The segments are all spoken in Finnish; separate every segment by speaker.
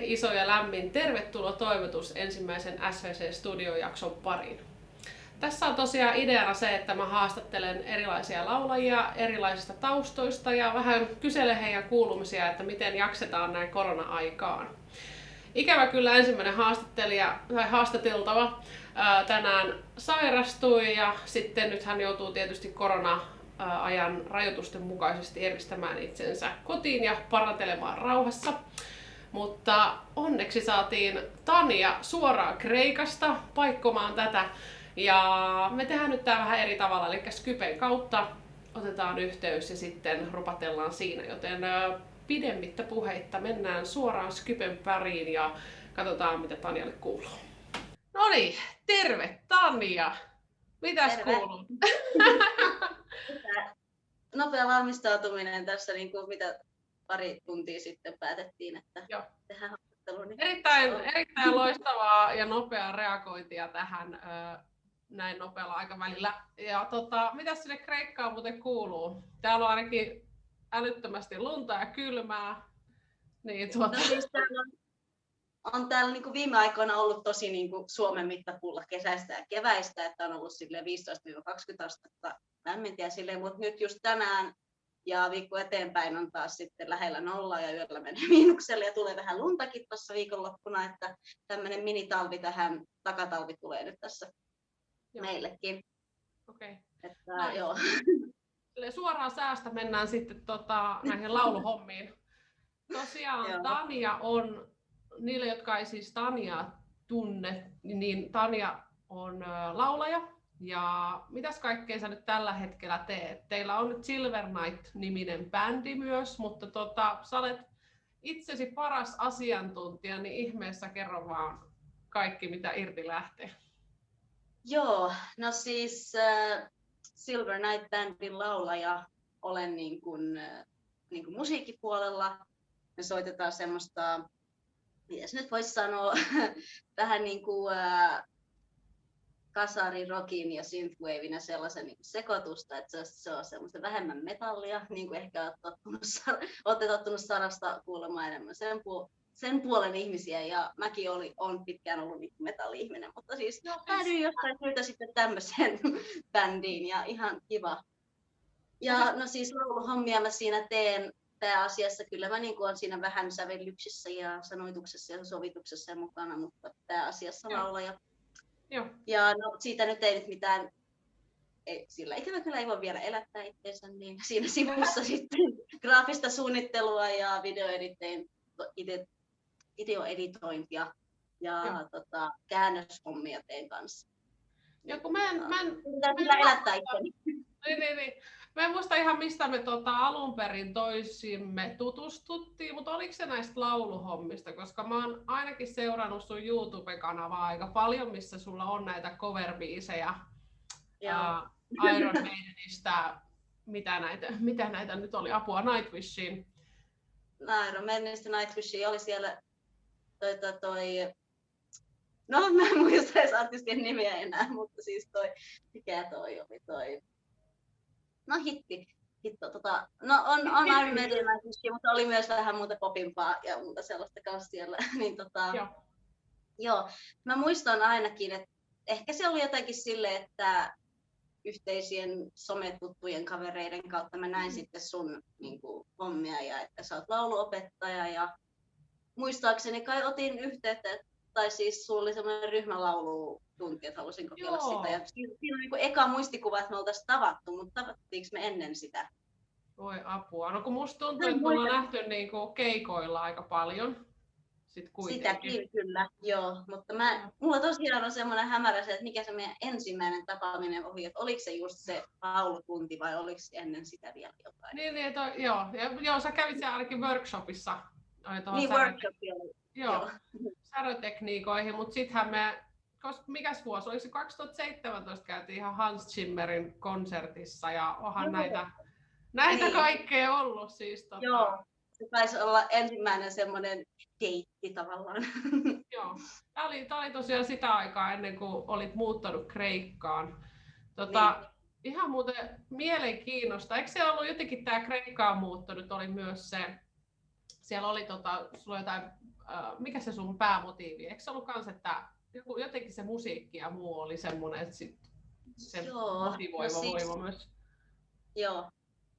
Speaker 1: iso ja lämmin tervetuloa toivotus ensimmäisen SVC-studiojakson pariin. Tässä on tosiaan ideana se, että mä haastattelen erilaisia laulajia erilaisista taustoista ja vähän kyselen heidän kuulumisia, että miten jaksetaan näin korona-aikaan. Ikävä kyllä ensimmäinen haastateltava tänään sairastui ja sitten nyt hän joutuu tietysti korona-ajan rajoitusten mukaisesti eristämään itsensä kotiin ja parantelemaan rauhassa. Mutta onneksi saatiin Tanja suoraan Kreikasta paikkomaan tätä. Ja me tehdään nyt tää vähän eri tavalla, eli Skypen kautta otetaan yhteys ja sitten rupatellaan siinä, joten pidemmittä puheitta mennään suoraan Skypen pariin ja katsotaan mitä Tanjalle kuuluu. Noniin, terve Tanja! Mitäs
Speaker 2: Terve.
Speaker 1: kuuluu?
Speaker 2: Nopea valmistautuminen tässä, niin kuin mitä pari tuntia sitten päätettiin, että
Speaker 1: Joo.
Speaker 2: tehdään haastattelu. Niin
Speaker 1: Erittäin loistavaa ja nopeaa reagointia tähän näin nopealla aikavälillä. Ja mitäs sinne Kreikkaan muuten kuuluu? Täällä on ainakin älyttömästi lunta ja kylmää. Niin,
Speaker 2: No siis on täällä niin kuin viime aikoina ollut tosi niin kuin Suomen mittapuulla kesäistä ja keväistä, että on ollut 15-20 astetta lämmintä silleen, mutta nyt just tänään ja viikko eteenpäin on taas sitten lähellä nollaa ja yöllä menee miinukselle ja tulee vähän luntakin tuossa viikonloppuna, että tämmöinen minitalvi tähän, takatalvi tulee nyt tässä meillekin.
Speaker 1: Okei.
Speaker 2: Että,
Speaker 1: No,
Speaker 2: joo.
Speaker 1: Suoraan säästä mennään sitten näihin lauluhommiin. Tosiaan Tanja on, niille jotka ei siis Tanjaa tunne, niin Tanja on laulaja. Ja mitäs kaikkea sä nyt tällä hetkellä teet? Teillä on nyt Silver Night-niminen bändi myös, mutta sä olet itsesi paras asiantuntija, niin ihmeessä kerro vaan kaikki mitä irti lähtee.
Speaker 2: Joo, no siis Silver Night Bandin laulaja olen niin kuin musiikkipuolella. Me soitetaan semmoista, mitäs nyt voisi sanoa, vähän niin kuin kasari-rockin ja synthwaven ja sellaisen niin sekoitusta, että se on semmoista vähemmän metallia, niin kuin ehkä olette tottunut Sarasta kuulemaan enemmän sen puolen ihmisiä, ja mäkin olen pitkään ollut niin metalli-ihminen, mutta siis päädyin jostain syytä sitten tämmöiseen bändiin, ja ihan kiva. Ja no siis lauluhommia mä siinä teen pääasiassa, kyllä mä niin kuin olen siinä vähän sävellyksissä ja sanoituksessa ja sovituksessa mukana, mutta pääasiassa laulaja.
Speaker 1: Joo.
Speaker 2: Ja no, siitä nyt ei nyt mitään, sillä ikävä kyllä ei voi vielä elättää itseensä, niin siinä sivussa sitten graafista suunnittelua ja videoeditointia ja käännöshommia teen kanssa.
Speaker 1: Ja kun mä en
Speaker 2: elättää itseni.
Speaker 1: Niin. Mä en muista ihan mistä me alun perin toisimme tutustuttiin, mutta oliko se näistä lauluhommista, koska mä oon ainakin seurannut sun YouTube-kanavaa aika paljon, missä sulla on näitä cover-biisejä Iron Maidenistä, mitä näitä nyt oli, apua Nightwishiin.
Speaker 2: Iron Maidenistä Nightwishiin oli siellä no mä en muista edes artistien nimiä enää, mutta siis mikä toi oli no hitti. No on Iron Maiden Nightwish, mutta oli myös vähän muuta popimpaa ja muuta sellaista kanssa siellä. Niin joo. Mä muistan ainakin, että ehkä se oli jotenkin silleen, että yhteisien sometuttujen kavereiden kautta mä näin sitten sun niin kuin, hommia ja että sä oot lauluopettaja ja muistaakseni kai otin yhteyttä, tai siis sulla oli semmoinen ryhmälaulutunti, että halusin kokeilla sitä. Ja siinä on niin kuin eka muistikuva, että me oltaisiin tavattu, mutta tavattiinko me ennen sitä?
Speaker 1: Voi apua. No kun musta tuntuu, että me ollaan nähty niin kuin keikoilla aika paljon.
Speaker 2: Sitäkin kyllä, joo. Mutta mulla tosiaan on semmoinen hämärä se, että mikä se meidän ensimmäinen tapaaminen oli, että oliko se just se laulutunti vai oliko ennen sitä vielä jotain?
Speaker 1: Joo, sä kävit siellä ainakin workshopissa.
Speaker 2: Niin, workshopia oli.
Speaker 1: Joo, särötekniikoihin, mutta sittenhän mikäs vuosi, oliko se 2017 käytiin ihan Hans Zimmerin konsertissa ja onhan näitä niin. Kaikkea ollut siis.
Speaker 2: Joo, se taisi olla ensimmäinen semmoinen deitti tavallaan.
Speaker 1: Joo, tää oli tosiaan sitä aikaa ennen kuin olit muuttanut Kreikkaan. Niin. Ihan muuten mielenkiinnosta, eikö se ollut jotenkin tää Kreikkaan muutto nyt oli myös se, siellä oli sulla jotain mikä se sun päämotiivi? Eikö se ollut kans, että jotenkin se musiikki ja muu oli semmoinen, että se motivoiva voima myös?
Speaker 2: Joo.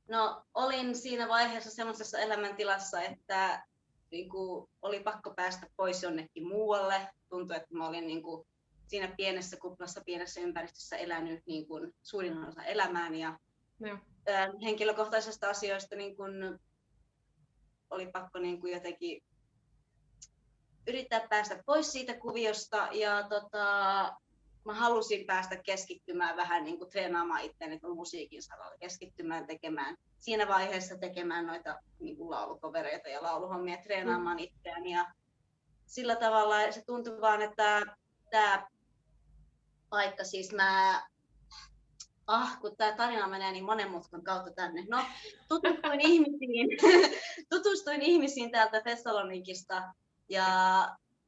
Speaker 2: No olin siinä vaiheessa semmoisessa elämäntilassa, että oli pakko päästä pois jonnekin muualle. Tuntui, että mä olin siinä pienessä kuplassa, pienessä ympäristössä elänyt suurin osa elämääni. Ja henkilökohtaisista asioista oli pakko jotenkin yrittää päästä pois siitä kuviosta. Ja mä halusin päästä keskittymään vähän treenaamaan itseäni musiikin saralla, keskittymään siinä vaiheessa tekemään noita laulukovereita ja lauluhommia, treenaamaan itseäni. Ja sillä tavalla se tuntui vaan, että tämä paikka, siis kun tämä tarina menee niin monen mutkan kautta tänne. No, tutustuin ihmisiin täältä Thessalonikista ja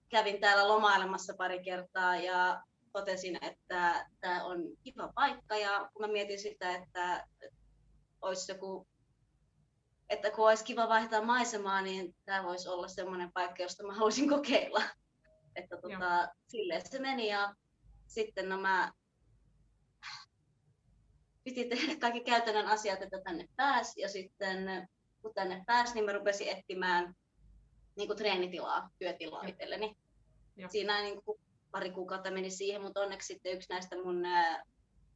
Speaker 2: kävin täällä lomailemassa pari kertaa ja totesin, että tämä on kiva paikka ja kun mä mietin sitä, että kun olisi kiva vaihtaa maisemaa, niin tämä voisi olla semmoinen paikka, josta mä haluaisin kokeilla. Että silleen se meni ja sitten piti tehdä kaikki käytännön asiat, että tänne pääsi ja sitten kun tänne pääsi, niin mä rupesin etsimään treenitilaa, työtilaa itselleni. Siinä pari kuukautta meni siihen, mutta onneksi sitten yksi näistä mun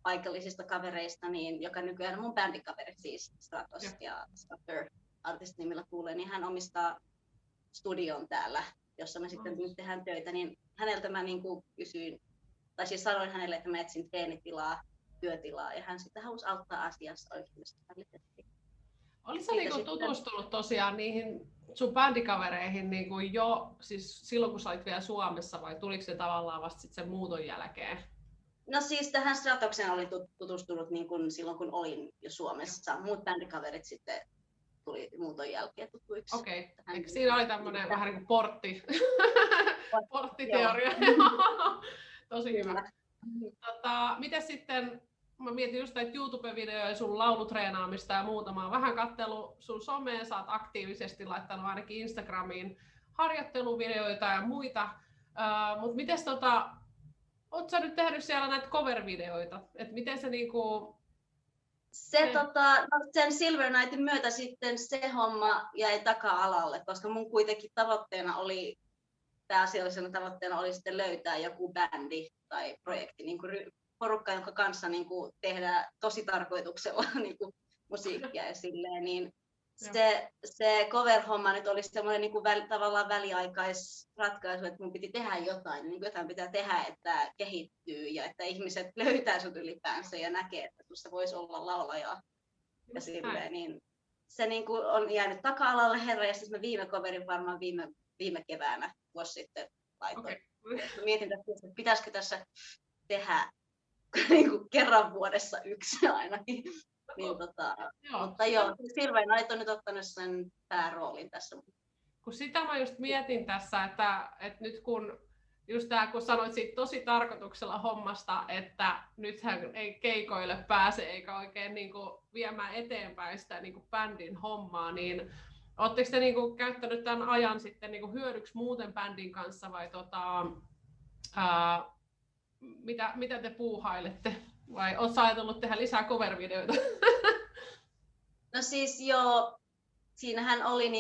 Speaker 2: paikallisista kavereista, joka nykyään on mun bändikaveri, siis Stratos ja Stratter artistinimillä kuulee, niin hän omistaa studion täällä, jossa me sitten nyt tehdään töitä, niin häneltä mä kysyin, tai siis sanoin hänelle, että mä etsin treenitilaa, työtilaa, ja hän sitten halusi auttaa asiassa oikeasti.
Speaker 1: Oletko tutustunut tosiaan niihin sun bändikavereihin jo siis silloin, kun sä olit vielä Suomessa, vai tuliko se tavallaan vasta sen muuton jälkeen?
Speaker 2: No siis tähän Stratokseen olin tutustunut silloin, kun olin jo Suomessa. Muut bändikaverit sitten tuli muuton jälkeen tutuiksi.
Speaker 1: Okei. Eikö siinä oli tämmöinen vähän niin kuin porttiteoria? Tosi hyvä. Miten sitten, mä mietin just näitä YouTube-videoja, sun laulutreenaamista ja muuta. Mä oon vähän katsellut sun somea, sä oot aktiivisesti laittanut ainakin Instagramiin harjoitteluvideoita ja muita. Mutta mites oot sä nyt tehnyt siellä näitä cover-videoita? Et miten se
Speaker 2: sen Silver Nightin myötä sitten se homma jäi taka-alalle, koska mun kuitenkin pääasiallisena tavoitteena oli sitten löytää joku bändi tai projekti, porukka, jonka kanssa tehdään tosi tarkoituksella musiikkia ja silleen, niin se cover-homma nyt oli semmoinen tavallaan väliaikaisratkaisu, että mun piti tehdä jotain, jotain pitää tehdä, että kehittyy ja että ihmiset löytää sut ylipäänsä ja näkee, että tuossa voisi olla laulajaa ja silleen, niin se on jäänyt taka-alalle herra, ja siis mä viime coverin varmaan viime keväänä vuosi sitten laitoin. Okay. Mietin, että pitäisikö tässä tehdä kerran vuodessa yksi ainakin. Mutta joo, Silver Night on nyt ottanut sen pääroolin tässä.
Speaker 1: Kun sitä mä just mietin tässä, että nyt kun sanoit siitä tosi tarkoituksella hommasta, että nythän ei keikoille pääse eikä oikein viemään eteenpäin sitä bändin hommaa, niin ootteko te käyttänyt tämän ajan sitten hyödyksi muuten bändin kanssa vai mitä te puuhailette? Vai ootko ajatellut tehdä lisää cover-videoita?
Speaker 2: No siis joo, siinähän oli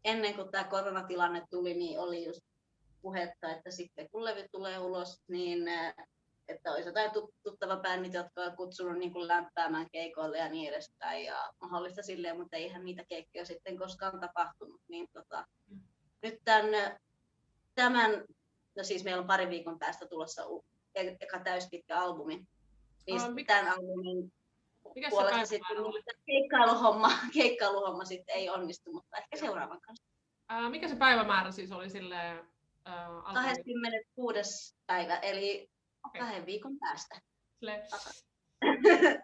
Speaker 2: ennen kuin tämä koronatilanne tuli, niin oli just puhetta, että sitten kun levy tulee ulos, niin että olisi jotain tuttava bändit, jotka on kutsunut lämpäämään keikoille ja niin edespäin. Ja mahdollista silleen, mutta eihän niitä keikkoja sitten koskaan tapahtunut. Niin nyt no siis meillä on pari viikon päästä tulossa eka täyspitkä albumi. Niin tämän albumin puolesta sitten keikkailuhomma sitten ei onnistu, mutta ehkä seuraavan kanssa.
Speaker 1: Mikä se päivämäärä siis oli silleen?
Speaker 2: 26. päivä, eli 2 viikon päästä.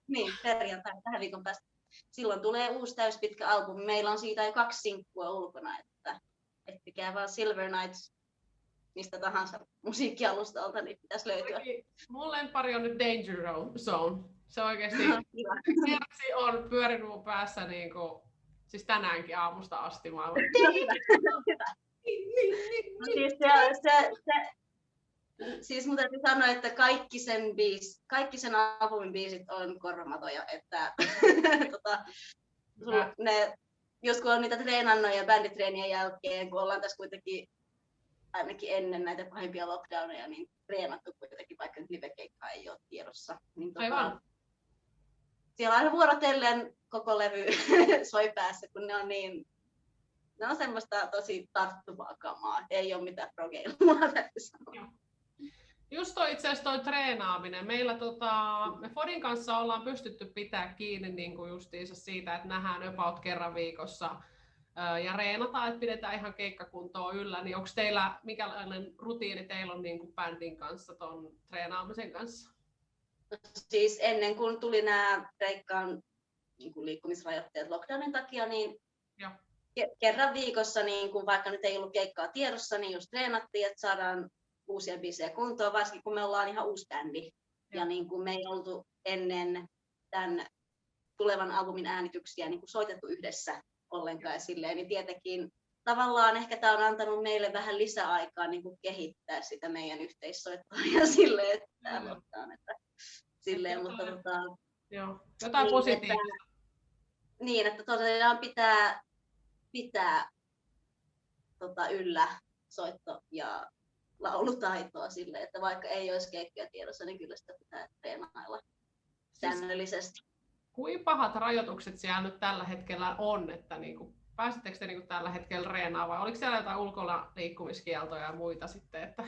Speaker 2: Niin, perjantai 2 viikon päästä. Silloin tulee uusi täyspitkä albumi. Meillä on siitä jo 2 sinkkua ulkona, että ettikää vaan Silver Nights mistä tahansa musiikkialustalta, niin pitäisi löytyä.
Speaker 1: Mun lempari on nyt Danger Zone. Se oikeesti on pyörinyt mun päässä Siis tänäänkin aamusta asti mä oon.
Speaker 2: No siis mun täytyy sanoa, että kaikki sen albumin biisit on korvamatoja, että jos kun on niitä treenannut ja bänditreenien jälkeen, kun ollaan tässä kuitenkin ainakin ennen näitä pahimpia lockdowneja, niin treenattu kuitenkin, vaikka livekeikkaa ei ole tiedossa. Niin
Speaker 1: Aivan.
Speaker 2: Siellä aina vuorotellen koko levy soi päässä, kun ne on semmoista tosi tarttuvaa kamaa. Ei ole mitään progeilmaa, täytyy sanoa.
Speaker 1: Just itse asiassa toi treenaaminen. Meillä me Fodin kanssa ollaan pystytty pitää kiinni niin kuin justiinsa siitä, että nähdään about kerran viikossa ja reenataan, että pidetään ihan keikkakuntoa yllä. Niin onko teillä, mikälainen rutiini teillä on niin kuin bändin kanssa ton treenaamisen kanssa?
Speaker 2: Siis ennen kuin tuli nämä Kreikkaan niin kuin liikkumisrajoitteet lockdownin takia, niin kerran viikossa, niin kun vaikka nyt ei ollut keikkaa tiedossa, niin just treenattiin, että saadaan uusia biisejä kuntoon, varsinkin kun me ollaan ihan uusi bändi. Ja niin kuin me ei oltu ennen tämän tulevan albumin äänityksiä niin kuin soitettu yhdessä ollenkaan silleen, niin tietenkin tavallaan ehkä tämä on antanut meille vähän lisäaikaa niin kuin kehittää sitä meidän yhteissoittoa ja silleen, että silleen, mutta
Speaker 1: jotain positiivista.
Speaker 2: Että tosiaan pitää yllä soitto- ja laulutaitoa silleen, että vaikka ei olisi keikkoja tiedossa, niin kyllä sitä pitää treenailla säännöllisesti.
Speaker 1: Kuinka pahat rajoitukset siellä nyt tällä hetkellä on, että niinku, pääsittekö te niinku tällä hetkellä treenaamaan vai oliko siellä jotain ulkona liikkumiskieltoja ja muita sitten? Että...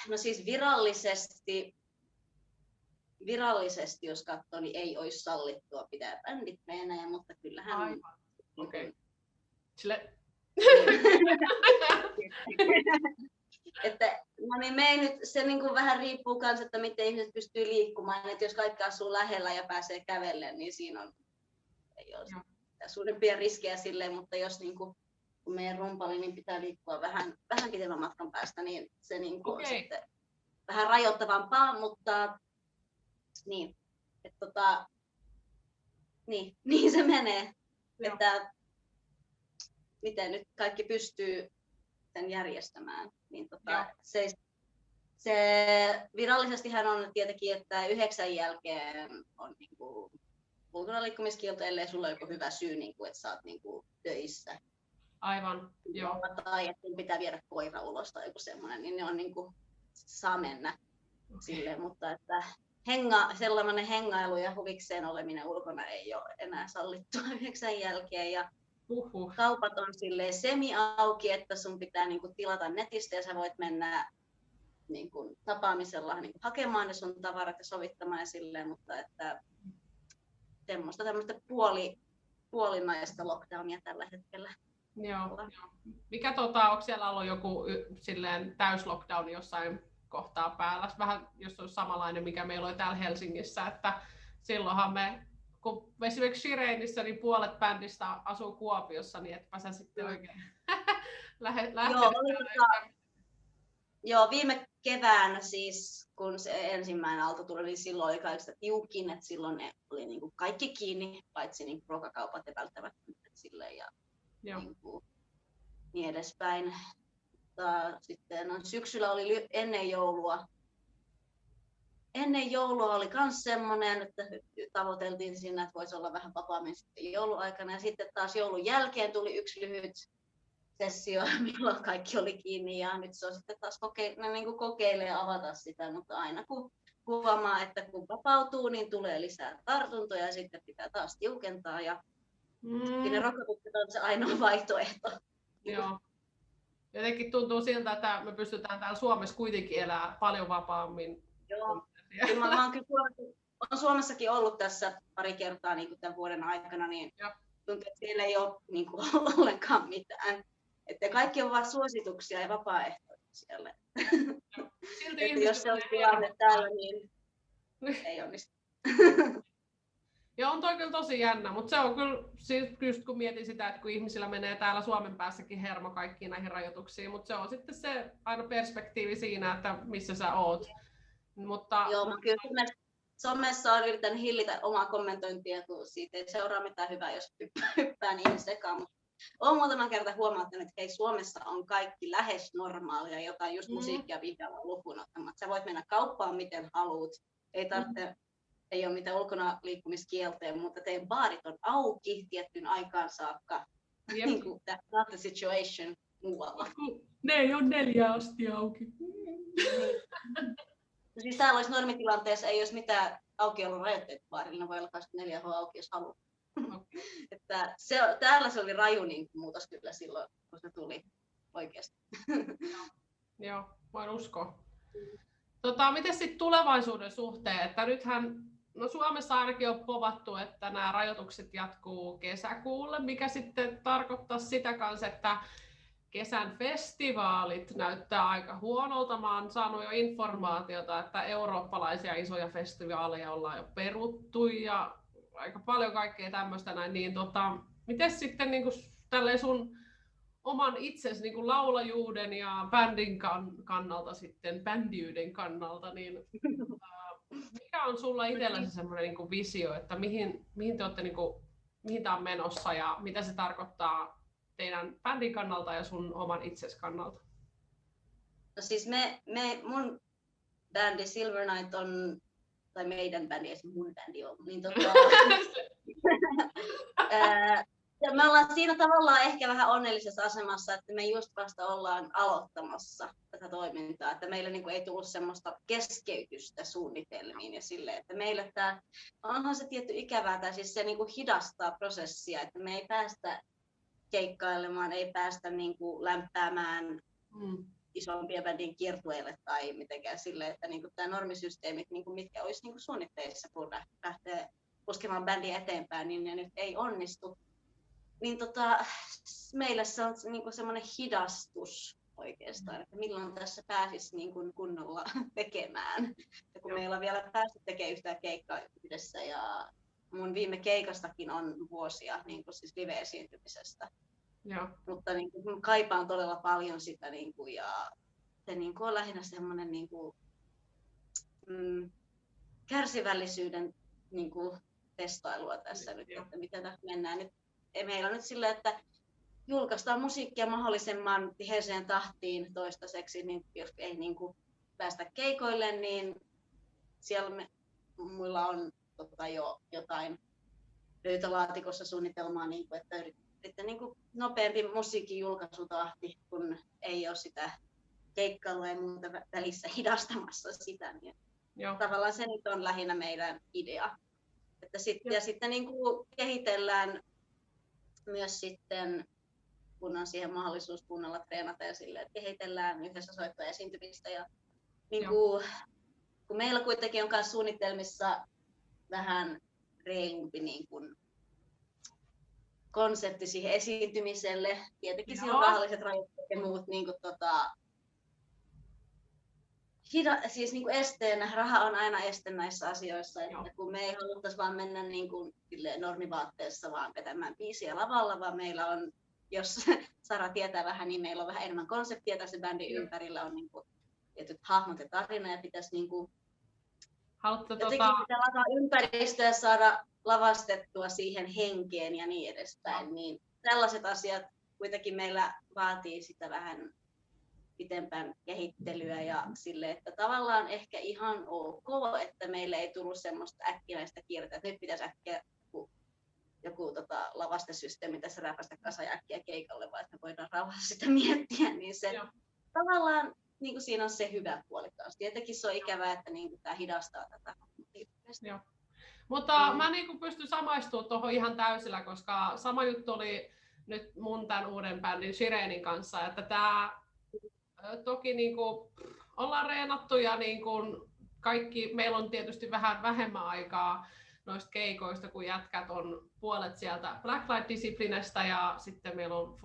Speaker 2: No siis virallisesti jos katsoo, niin ei olisi sallittua pitää bänditreenejä, mutta kyllähän...
Speaker 1: Aivan. Okei. Sille...
Speaker 2: Että, no niin, me ei nyt, se niin kuin vähän riippuu myös, että miten ihmiset pystyy liikkumaan. Että jos kaikki asuu lähellä ja pääsee kävellen, niin siinä ei ole suurempia riskejä silleen, mutta jos niin kuin, kun meidän rumpali niin pitää liikkua vähän pitemmän matkan päästä, niin se niin kuin on sitten vähän rajoittavampaa, mutta niin, että niin se menee, että miten nyt kaikki pystyy sen järjestämään. Niin se virallisestihan on tietenkin, että 9 jälkeen on niinku ulkona liikkumiskielto, ellei sulla ole joku hyvä syy, niinku, että sä oot niinku töissä.
Speaker 1: Aivan, joo.
Speaker 2: Tai että pitää viedä koira ulos tai joku semmoinen, niin ne on niinku, saa mennä silleen, mutta että sellainen hengailu ja huvikseen oleminen ulkona ei ole enää sallittua 9 jälkeen. Ja kaupat on silleen semi-auki, että sun pitää niinku tilata netistä ja sä voit mennä niinku tapaamisella niinku hakemaan ne sun tavarat ja sovittamaan ja silleen, mutta että tämmöistä puolinaista lockdownia tällä hetkellä.
Speaker 1: Joo. Mikä onko siellä ollut joku silleen täyslockdown jossain kohtaa päällä? Vähän jos on samanlainen, mikä meillä oli täällä Helsingissä, että silloinhan kun esimerkiksi Shireinissä, niin puolet bändistä asuu Kuopiossa, niin etpä sä sitten oikein
Speaker 2: Joo, viime keväänä siis, kun se ensimmäinen aalto tuli, niin silloin oli kaikista tiukin, että silloin ne oli niin kuin kaikki kiinni, paitsi niin ruokakaupat ja välttämättömät silleen ja niin edespäin. Sitten syksyllä oli ennen joulua. Ennen joulua oli myös semmoinen, että tavoiteltiin siinä, että voisi olla vähän vapaammin sitten jouluaikana. Ja sitten taas joulun jälkeen tuli yksi lyhyt sessio, milloin kaikki oli kiinni. Ja nyt se on sitten taas kokeilee avata sitä, mutta aina kun huomaa, että kun vapautuu, niin tulee lisää tartuntoja ja sitten pitää taas tiukentaa. Ja ne rokotukset on se ainoa vaihtoehto.
Speaker 1: Joo. Jotenkin tuntuu siltä, että me pystytään täällä Suomessa kuitenkin elämään paljon vapaammin.
Speaker 2: Joo. Mä oon kyllä Suomessakin ollut tässä pari kertaa niin kuin tämän vuoden aikana, niin tuntuu, että siellä ei ole niin kuin, ollenkaan mitään. Että kaikki on vain suosituksia ja vapaaehtoisia siellä. Että jos se olisi tilanne täällä, niin ei onnistu.
Speaker 1: Joo, on toi kyllä tosi jännä, mutta se on kyllä, just kun mietin sitä, että kun ihmisillä menee täällä Suomen päässäkin hermo kaikkiin näihin rajoituksiin, mutta se on sitten se aina perspektiivi siinä, että missä sä oot. Mutta,
Speaker 2: joo, kyllä somessa on yrittänyt hillitä omaa kommentointia, kun siitä ei seuraa mitään hyvää, jos hyppää niihin sekaan. Olen muutaman kerran huomauttanut, että hei, Suomessa on kaikki lähes normaalia, jotain just musiikkia videolla lukuun ottamatta. Sä voit mennä kauppaan miten haluat, ei ole mitään ulkona liikkumiskieltoja, mutta teidän baarit on auki tiettyyn aikaan saakka. Niin kuin that's not the situation muualla.
Speaker 1: Ne ei ole 4 asti auki.
Speaker 2: Siis täällä olisi normitilanteessa, ei olisi mitään aukiolorajoitteita baarilla, ne voi olla 24h auki, jos haluaa. Okay. Että täällä se oli raju niin muutos kyllä silloin, kun se tuli oikeasti.
Speaker 1: Joo, voin uskoa. Miten sitten tulevaisuuden suhteen? Että nythän Suomessa ainakin on povattu, että nämä rajoitukset jatkuu kesäkuulle, mikä sitten tarkoittaa sitä kanssa, että kesän festivaalit näyttää aika huonolta. Mä oon saanut jo informaatiota, että eurooppalaisia isoja festivaaleja ollaan jo peruttu ja aika paljon kaikkea tämmöistä näin. Niin miten sitten niin tälleen sun oman itsesi niin laulajuuden ja bändin bändiyden kannalta, niin mikä on sulla itselläsi semmoinen niin visio, että mihin te olette, mihin tämä on menossa ja mitä se tarkoittaa teidän bändin kannalta ja sun oman itsesi kannalta?
Speaker 2: No siis mun bändi Silver Night on, tai meidän bändi, ei se mun bändi ole, niin ja me ollaan siinä tavallaan ehkä vähän onnellisessa asemassa, että me just vasta ollaan aloittamassa tätä toimintaa, että meillä niin kuin ei tullut semmoista keskeytystä suunnitelmiin ja silleen, että meille onhan se tietty ikävää, tai siis se niin kuin hidastaa prosessia, että me ei päästä keikkailemaan, ei päästä niin kuin lämpäämään isompia bändin kiertueille tai mitenkään silleen, että niin kuin tämä normisysteemit, niin kuin mitkä olisi niin kuin suunnitteissa, kun lähtee puskemaan bändiä eteenpäin, niin ne nyt ei onnistu. Niin meillä se on niinku semmoinen hidastus oikeastaan, että milloin tässä pääsisi niinku kunnolla tekemään. Ja kun meillä on vielä päästy tekemään yhtään keikkaa yhdessä ja mun viime keikastakin on vuosia niinku siis live-esiintymisestä.
Speaker 1: Joo.
Speaker 2: Mutta niinku, kaipaan todella paljon sitä niinku, ja se niinku on lähinnä semmoinen niinku, kärsivällisyyden niinku, testailua tässä nyt, että miten tässä mennään nyt. Meillä on nyt sillä, että julkaistaan musiikkia mahdollisimman tiheeseen tahtiin toistaiseksi, niin jos ei niin kuin päästä keikoille, niin siellä muilla on jo jotain löytölaatikossa suunnitelmaa, niin kuin, että niin kuin nopeampi musiikin julkaisutahti, kun ei ole sitä keikkailua ja muuta välissä hidastamassa sitä. Niin tavallaan se nyt on lähinnä meidän idea. Että ja sitten niin kuin kehitellään myös sitten, kun on siihen mahdollisuus kunnolla treenata ja silleen, että kehitellään yhdessä soittoa esiintymistä. Ja niin kun meillä kuitenkin on myös suunnitelmissa vähän reilumpi niin kuin konsepti siihen esiintymiselle. Tietenkin siinä on rahalliset rajoitteet ja muut niin kuin, siis niin kuin esteenä. Raha on aina este näissä asioissa, että kun me ei haluttaisi vaan mennä niin kuin normivaatteessa vaan vetämään biisiä lavalla, vaan meillä on, jos Sara tietää vähän, niin meillä on vähän enemmän konseptia tässä bändin ympärillä, on niin kuin tietyt hahmot ja tarina ja pitäisi niin kuin jotenkin pitää lataa ympäristöä saada lavastettua siihen henkeen ja niin edespäin, niin tällaiset asiat kuitenkin meillä vaatii sitä vähän pitempään kehittelyä ja sille, että tavallaan ehkä ihan ok, että meille ei tullut semmoista äkkinäistä kiirettä, että nyt pitäisi äkkiä joku lavastesysteemi tässä räpästä kasa ja äkkiä keikalle, vaan että me voidaan rauhassa sitä miettiä, niin se tavallaan niin kuin siinä on se hyvä puoli taas. Tietenkin se on ikävää, että niin kuin tämä hidastaa tätä.
Speaker 1: Joo. Mutta mä niin kuin pystyn samaistumaan tuohon ihan täysillä, koska sama juttu oli nyt mun tämän uuden bändin Shirenin kanssa, että tämä toki niin kuin ollaan reenattu ja niin kuin kaikki, meillä on tietysti vähän vähemmän aikaa noista keikoista, kun jätkät on puolet sieltä Blacklight Disciplinestä ja sitten meillä on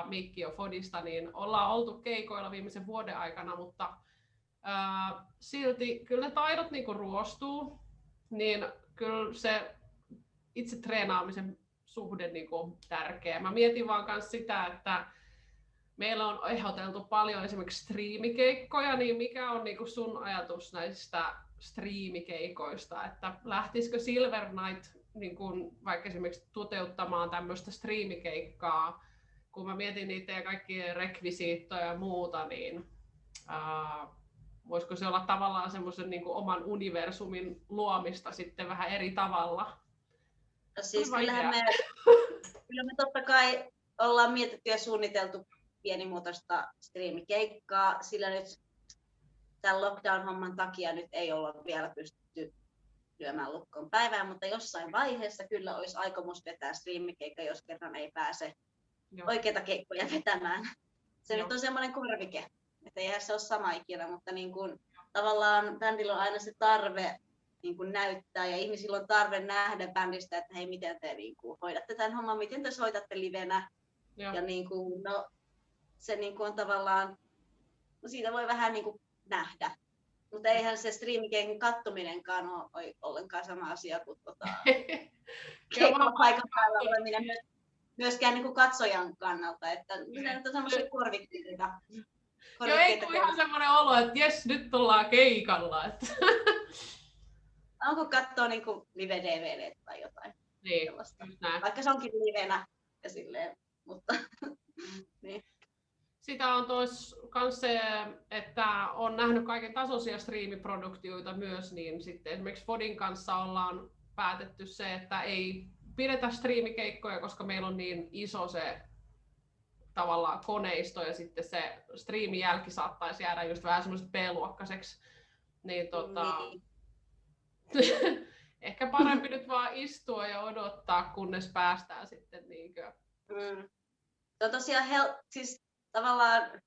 Speaker 1: Mikki jo Fodista, niin ollaan oltu keikoilla viimeisen vuoden aikana, mutta silti kyllä ne taidot niin kuin ruostuu, niin kyllä se itse treenaamisen suhde niin kuin tärkeä. Mä mietin vaan myös sitä, että meillä on ehdoteltu paljon esimerkiksi striimikeikkoja, niin mikä on niin kuin sun ajatus näistä striimikeikoista, että lähtisikö Silver Night niin kun vaikka esimerkiksi toteuttamaan tämmöistä striimikeikkaa, kun mä mietin niitä ja kaikkia rekvisiittoja ja muuta, niin voisiko se olla tavallaan semmoisen niin kuin oman universumin luomista sitten vähän eri tavalla?
Speaker 2: No siis kyllä me totta kai ollaan mietitty ja suunniteltu pienimuotoista striimikeikkaa, sillä nyt tämän lockdown-homman takia nyt ei olla vielä pystytty lyömään lukkoon päivään, mutta jossain vaiheessa kyllä olisi aikomus vetää striimikeikka, jos kerran ei pääse oikeita keikkoja vetämään. Se nyt on semmoinen korvike, että eihän se ole sama ikinä, mutta niin kuin, tavallaan bändillä on aina se tarve niin kuin näyttää ja ihmisillä on tarve nähdä bändistä, että hei, miten te niin kuin hoidatte tämän homman, miten te soitatte livenä. Ja niin kuin, no, se niin kuin on tavallaan, no siitä voi vähän niin kuin nähdä. Mutta eihän se striimikeikan kattominenkaan ole ollenkaan sama asia kuin keikalla paikan päällä oleminen myöskään niin kuin katsojan kannalta. Että ne on semmoisia korvikkeita.
Speaker 1: Joo, ei ole ihan semmoinen olo, että jes, nyt ollaan keikalla. Että.
Speaker 2: Onko katsoa niin kuin live-DVD tai jotain?
Speaker 1: Niin,
Speaker 2: vaikka se onkin livenä ja silleen, mutta niin.
Speaker 1: Sitä on myös se, että on nähnyt kaiken tasoisia striimiproduktioita myös, niin sitten esimerkiksi Fodin kanssa ollaan päätetty se, että ei pidetä striimikeikkoja, koska meillä on niin iso se tavallaan koneisto ja sitten se striimin jälki saattaisi jäädä just vähän semmoiset B-luokkaiseksi. Niin, ehkä parempi nyt vaan istua ja odottaa, kunnes päästään sitten niinkö.
Speaker 2: Tosiaan siis tavallaan,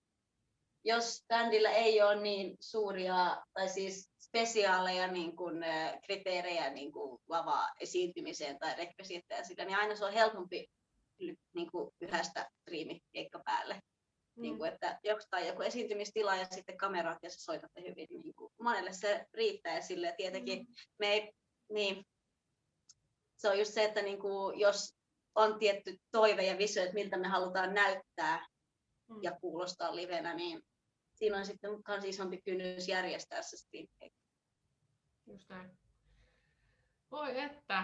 Speaker 2: jos bändillä ei ole niin suuria tai siis spesiaaleja niin kuin, kriteerejä niin kuin lava-esiintymiseen tai rekvisiittejä sillä, niin aina se on helpompi niin kuin yhdestä striimikeikka päälle. Niin kuin, että joku esiintymistila ja sitten kamerat ja sä soitatte hyvin. Niin kuin, monelle se riittää ja sille tietenkin niin, se on just se, että niin kuin, jos on tietty toive ja visio, että miltä me halutaan näyttää ja kuulostaa livenä, niin siinä on sitten myös isompi kynnys järjestää se striimikeikka.
Speaker 1: Just näin. Voi että.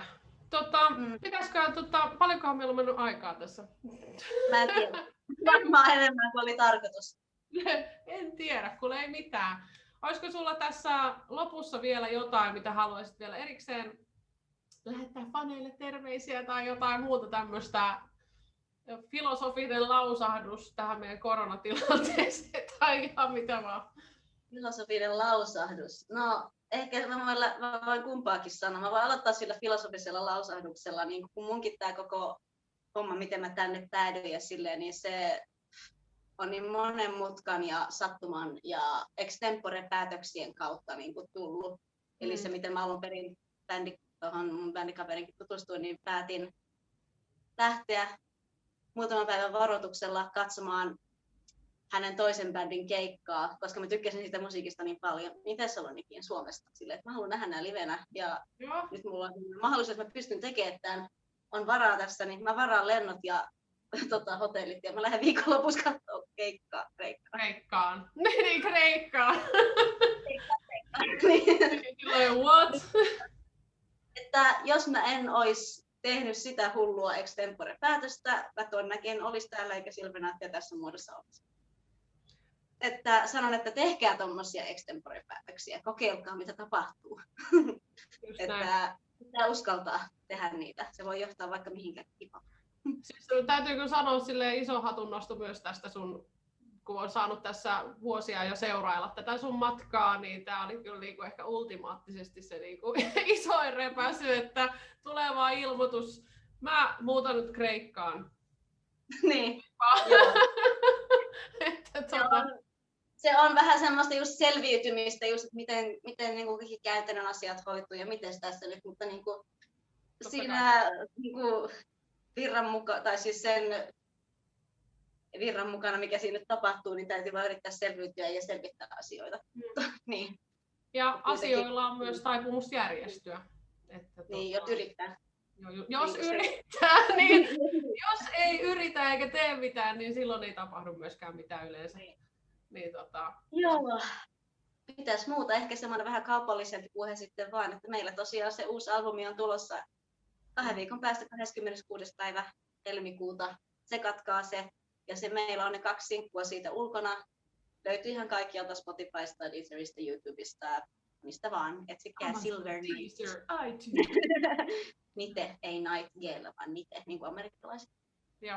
Speaker 1: Paljonkohan meillä on mennyt aikaa tässä?
Speaker 2: Mä en tiedä. Varmaan enemmän kuin oli tarkoitus.
Speaker 1: En tiedä, kuule ei mitään. Olisiko sulla tässä lopussa vielä jotain, mitä haluaisit vielä erikseen lähettää faneille terveisiä tai jotain muuta tämmöistä filosofinen lausahdus tähän meidän koronatilanteeseen tai ihan mitä vaan?
Speaker 2: Filosofinen lausahdus. No, ehkä mä voin kumpaakin sanoa. Mä voin aloittaa sillä filosofisella lausahduksella, niin kun munkin tää koko homma, miten mä tänne päädyin ja silleen, niin se on niin monen mutkan ja sattuman ja extempore-päätöksien kautta niin kuin tullut. Eli se, miten mä alun perin mun bändikaverinkin tutustuin, niin päätin lähteä muutaman päivän varoituksella katsomaan hänen toisen bändin keikkaa, koska mä tykkäsin siitä musiikista niin paljon, niin Thessalonikiin Suomesta. Silleen, että mä haluan nähdä nämä livenä ja nyt mulla on mahdollisuus, että mä pystyn tekemään tämän. On varaa tässä, niin mä varaan lennot ja hotellit ja mä lähden viikonlopussa katsomaan
Speaker 1: Kreikkaan. Niin, Kreikkaan.
Speaker 2: What? Että jos mä en olisi tehnyt sitä hullua extempore-päätöstä, mä todennäköisesti en olisi täällä eikä Silvenaattia tässä muodossa olisi. Että sanon, että tehkää tommosia extempore-päätöksiä, kokeilkaa mitä tapahtuu. Että pitää uskaltaa tehdä niitä. Se voi johtaa vaikka mihinkään kipaan.
Speaker 1: Siis täytyy kyllä sanoa silleen iso hatunnosto myös tästä sun, kun on saanut tässä vuosia jo seurailla tätä sun matkaa, niin tää oli kyllä niinku ehkä ultimaattisesti se niinku isoin repäsy, että tulee vaan ilmoitus, mä muutan nyt Kreikkaan.
Speaker 2: Niin, joo. Se on vähän semmoista just selviytymistä, just miten niin kuin käytännön asiat hoituu ja miten tässä nyt, mutta niin kuin siinä niin kuin virran mukaan, tai siis sen virran mukana, mikä siinä nyt tapahtuu, niin täytyy vaan yrittää selviytyä ja selvittää asioita. Niin.
Speaker 1: Ja asioilla on myös taipumus järjestyä. Että
Speaker 2: niin, jos yrittää.
Speaker 1: Jos yrittää, niin jos ei yritä eikä tee mitään, niin silloin ei tapahdu myöskään mitään yleensä. Niin,
Speaker 2: Joo. mitäs muuta, ehkä semmoinen vähän kaupallisempi puhe sitten vaan, että meillä tosiaan se uusi albumi on tulossa 2 viikon päästä 26. päivä helmikuuta. Se katkaa se, ja se meillä on ne 2 sinkkua siitä ulkona. Löytyy ihan kaikkialta Spotifysta, Deezeristä, YouTubesta, mistä vaan. Etsikää Silver Night. Nite, ei Nightingale, vaan Nite, niin kuin amerikkalaiset.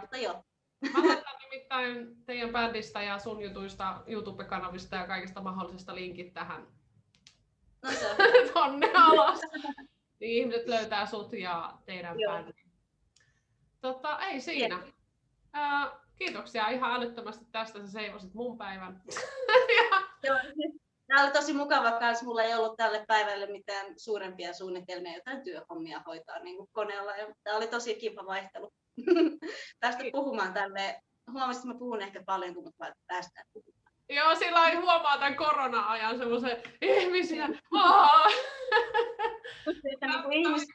Speaker 2: Mutta joo.
Speaker 1: Mä laitan nimittäin teidän bändistä ja sun jutuista, YouTube-kanavista ja kaikista mahdollisesta linkit tähän tonne alas. Niin ihmiset löytää sut ja teidän bändin. Ei siinä. Kiitoksia ihan älyttömästi tästä, sä seivosit mun päivän.
Speaker 2: Tämä oli tosi mukava kans. Mulla ei ollut tälle päivälle mitään suurempia suunnitelmia, jotain työhommia hoitaa niin kuin koneella. Tämä oli tosi kiva vaihtelu. Päästä puhumaan tälleen. Huomasin, että mä puhun ehkä paljon, kun päästään puhumaan.
Speaker 1: Joo, sillä ei huomaa tämän korona-ajan semmoisen ihmisiä.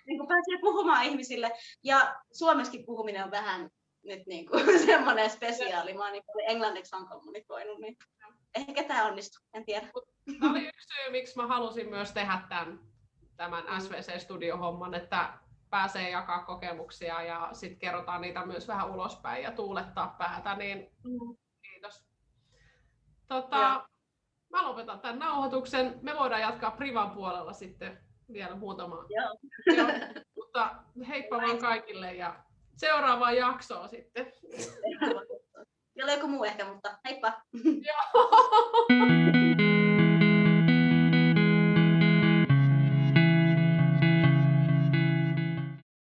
Speaker 2: niin pääsee puhumaan ihmisille. Ja suomessakin puhuminen on vähän nyt niin kuin semmoinen spesiaali. Mä oon niin englanniksi on kommunikoinut, niin ehkä tämä onnistuu, en tiedä.
Speaker 1: Tämä oli yksi syy, miksi mä halusin myös tehdä tämän SVC-studiohomman, että pääsee jakaa kokemuksia ja sitten kerrotaan niitä myös vähän ulospäin ja tuulettaa päätä, niin kiitos. Mä lopetan tämän nauhoituksen. Me voidaan jatkaa Privan puolella sitten vielä muutama. Joo. Mutta heippa vaan kaikille ja seuraavaan jaksoon sitten.
Speaker 2: Vielä joku muu ehkä, mutta heippa!
Speaker 1: Joo.